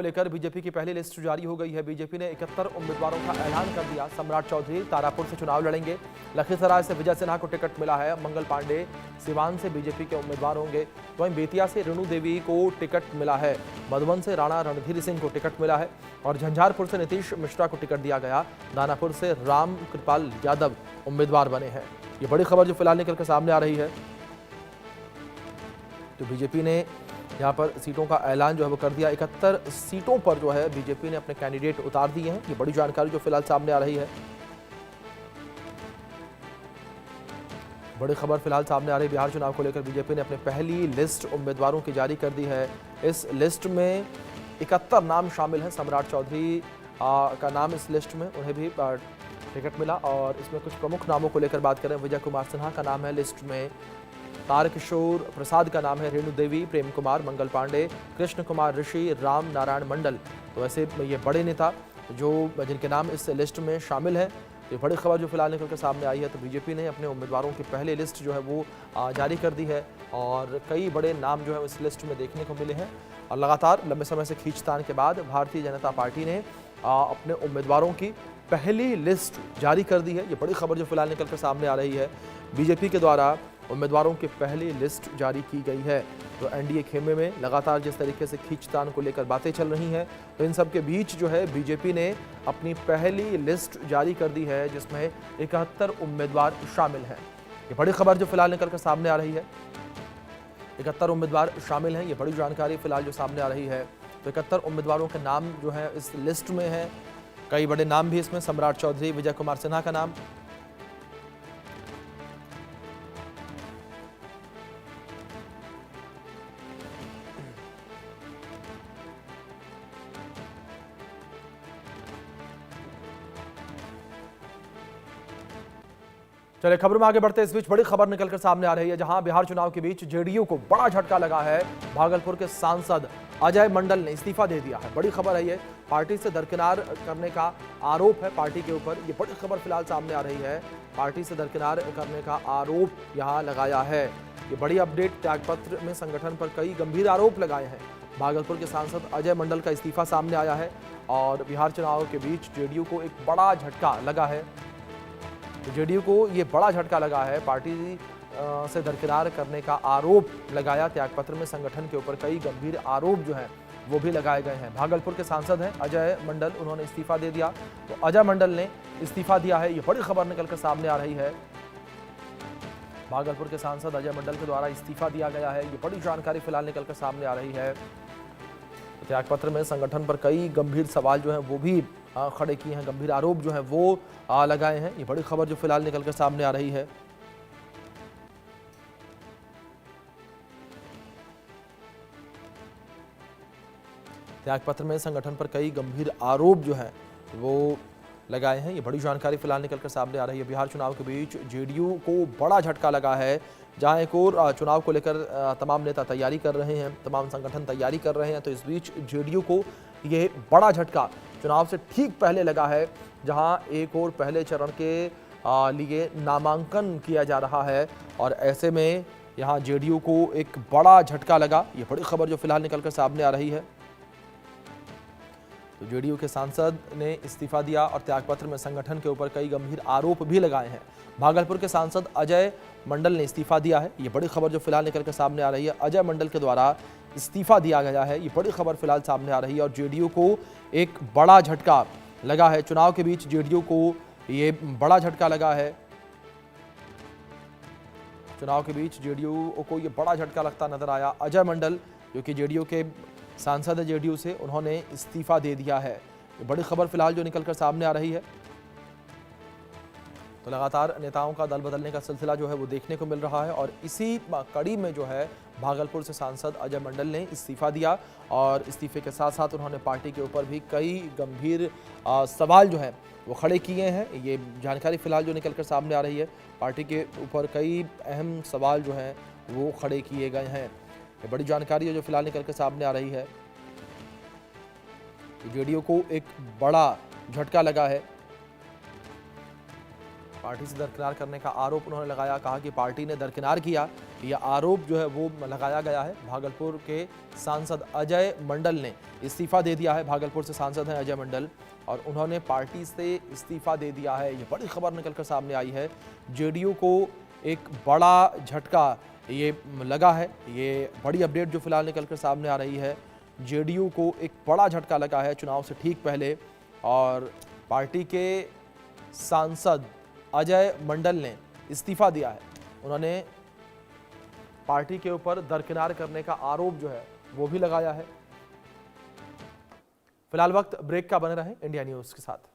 को लेकर बीजेपी की पहली लिस्ट जारी हो गई है। बीजेपी ने 71 उम्मीदवारों का ऐलान कर दिया। सम्राट चौधरी तारापुर से चुनाव लड़ेंगे। लखीसराय से विजय सिन्हा को टिकट मिला है। मंगल पांडे सिवान से बीजेपी के उम्मीदवार होंगे। वहीं बेतिया से रेणु देवी को टिकट मिला है। मधुबन से राणा रणधीर सिंह को टिकट मिला है और झंझारपुर से नीतीश मिश्रा को टिकट दिया गया। दानापुर से राम कृपाल यादव उम्मीदवार बने हैं। ये बड़ी खबर जो फिलहाल निकल कर सामने आ रही है। तो बीजेपी ने यहाँ पर सीटों का ऐलान जो है वो कर दिया। 71 सीटों पर जो है बीजेपी ने अपने कैंडिडेट उतार दिए हैं। ये बड़ी जानकारी जो फिलहाल सामने आ रही है। बड़ी खबर फिलहाल सामने आ रही है। बिहार चुनाव को लेकर बीजेपी ने अपनी पहली लिस्ट उम्मीदवारों की जारी कर दी है। इस लिस्ट में 71 नाम शामिल हैं। सम्राट चौधरी का नाम इस लिस्ट में, उन्हें भी टिकट मिला। और इसमें कुछ प्रमुख नामों को लेकर बात करें, विजय कुमार सिन्हा का नाम है लिस्ट में, तारकिशोर प्रसाद का नाम है, रेणु देवी, प्रेम कुमार, मंगल पांडे, कृष्ण कुमार ऋषि, राम नारायण मंडल। तो ऐसे ये बड़े नेता जो जिनके नाम इस लिस्ट में शामिल हैं। ये बड़ी खबर जो फिलहाल निकल कर सामने आई है। तो बीजेपी ने अपने उम्मीदवारों की पहली लिस्ट जो है वो जारी कर दी है और कई बड़े नाम जो है इस लिस्ट में देखने को मिले हैं। और लगातार लंबे समय से खींचतान के बाद भारतीय जनता पार्टी ने अपने उम्मीदवारों की पहली लिस्ट जारी कर दी है। ये बड़ी खबर जो फिलहाल निकल कर सामने आ रही है। बीजेपी के द्वारा उम्मीदवारों की पहली लिस्ट जारी की गई है। तो एनडीए खेमे में लगातार जिस तरीके से खींचतान को लेकर बातें चल रही हैं, तो इन सब के बीच जो है बीजेपी ने अपनी पहली लिस्ट जारी कर दी है, जिसमें 71 उम्मीदवार शामिल हैं। ये बड़ी खबर जो फिलहाल निकल कर सामने आ रही है। 71 उम्मीदवार शामिल हैं। ये बड़ी जानकारी फिलहाल जो सामने आ रही है। तो 71 उम्मीदवारों के नाम जो है इस लिस्ट में है। कई बड़े नाम भी इसमें, सम्राट चौधरी, विजय कुमार सिन्हा का नाम, चलिए खबर में आगे बढ़ते हैं। इस बीच बड़ी खबर निकलकर सामने आ रही है, जहां बिहार चुनाव के बीच जेडीयू को बड़ा झटका लगा है। भागलपुर के सांसद अजय मंडल ने इस्तीफा दे दिया है। बड़ी खबर है ये, पार्टी से दरकिनार करने का आरोप है पार्टी के ऊपर। ये बड़ी खबर फिलहाल सामने आ रही है। पार्टी से दरकिनार करने का आरोप यहां लगाया है। ये बड़ी अपडेट। त्यागपत्र में संगठन पर कई गंभीर आरोप लगाए हैं। भागलपुर के सांसद अजय मंडल का इस्तीफा सामने आया है और बिहार चुनाव के बीच जेडीयू को एक बड़ा झटका लगा है। तो जेडीयू को ये बड़ा झटका लगा है। पार्टी से दरकिनार करने का आरोप लगाया। त्यागपत्र में संगठन के ऊपर कई गंभीर आरोप जो हैं वो भी लगाए गए हैं। भागलपुर के सांसद हैं अजय मंडल, उन्होंने इस्तीफा दे दिया। तो अजय मंडल ने इस्तीफा दिया है। ये बड़ी खबर निकलकर सामने आ रही है। भागलपुर के सांसद अजय मंडल के द्वारा इस्तीफा दिया गया है। ये बड़ी जानकारी फिलहाल निकलकर सामने आ रही है। त्यागपत्र में संगठन पर कई गंभीर सवाल जो हैं वो भी खड़े किए हैं, गंभीर आरोप जो हैं वो लगाए हैं। ये बड़ी खबर जो फिलहाल निकलकर सामने आ रही है। त्यागपत्र में संगठन पर कई गंभीर आरोप जो हैं वो लगाए हैं। ये बड़ी जानकारी फिलहाल निकलकर सामने आ रही है। बिहार चुनाव के बीच जेडीयू को बड़ा झटका लगा है, जहां एक और चुनाव को लेकर तमाम नेता तैयारी कर रहे हैं, तमाम संगठन तैयारी कर रहे हैं। तो इस बीच जेडीयू को ये बड़ा झटका चुनाव से ठीक पहले लगा है, जहां एक और पहले चरण के लिए नामांकन किया जा रहा है और ऐसे में यहां जेडीयू को एक बड़ा झटका लगा। ये बड़ी खबर जो फिलहाल निकलकर सामने आ रही है। तो जेडीयू के सांसद ने इस्तीफा दिया और त्यागपत्र में संगठन के ऊपर कई गंभीर आरोप भी लगाए हैं। भागलपुर के सांसद अजय मंडल ने इस्तीफा दिया है। ये बड़ी खबर जो फिलहाल निकलकर सामने आ रही है। अजय मंडल के द्वारा इस्तीफा दिया गया है। ये बड़ी खबर फिलहाल सामने आ रही है और जेडीयू को एक बड़ा झटका लगा है। चुनाव के बीच जेडीयू को ये बड़ा झटका लगा है। चुनाव के बीच जेडीयू को ये बड़ा झटका लगता नजर आया। अजय मंडल जो कि जेडीयू के सांसद है जेडीयू से, उन्होंने इस्तीफा दे दिया है। ये बड़ी खबर फिलहाल जो निकलकर सामने आ रही है। तो लगातार नेताओं का दल बदलने का सिलसिला जो है वो देखने को मिल रहा है और इसी कड़ी में जो है भागलपुर से सांसद अजय मंडल ने इस्तीफा दिया और इस्तीफे के साथ साथ उन्होंने पार्टी के ऊपर भी कई गंभीर सवाल जो हैं वो खड़े किए हैं। ये जानकारी फिलहाल जो निकलकर सामने आ रही है। पार्टी के ऊपर कई अहम सवाल जो हैं वो खड़े किए गए हैं। ये बड़ी जानकारी है जो फिलहाल निकल कर सामने आ रही है। जेडीयू को एक बड़ा झटका लगा है। पार्टी से दरकिनार करने का आरोप उन्होंने लगाया, कहा कि पार्टी ने दरकिनार किया यह आरोप जो है वो लगाया गया है। भागलपुर के सांसद अजय मंडल ने इस्तीफा दे दिया है। भागलपुर से सांसद हैं अजय मंडल और उन्होंने पार्टी से इस्तीफा दे दिया है। ये बड़ी खबर निकलकर सामने आई है। जेडीयू को एक बड़ा झटका ये लगा है। ये बड़ी अपडेट जो फिलहाल निकलकर सामने आ रही है। जेडीयू को एक बड़ा झटका लगा है चुनाव से ठीक पहले और पार्टी के सांसद अजय मंडल ने इस्तीफा दिया है। उन्होंने पार्टी के ऊपर दरकिनार करने का आरोप जो है वो भी लगाया है। फिलहाल वक्त ब्रेक का, बने रहें इंडिया न्यूज के साथ।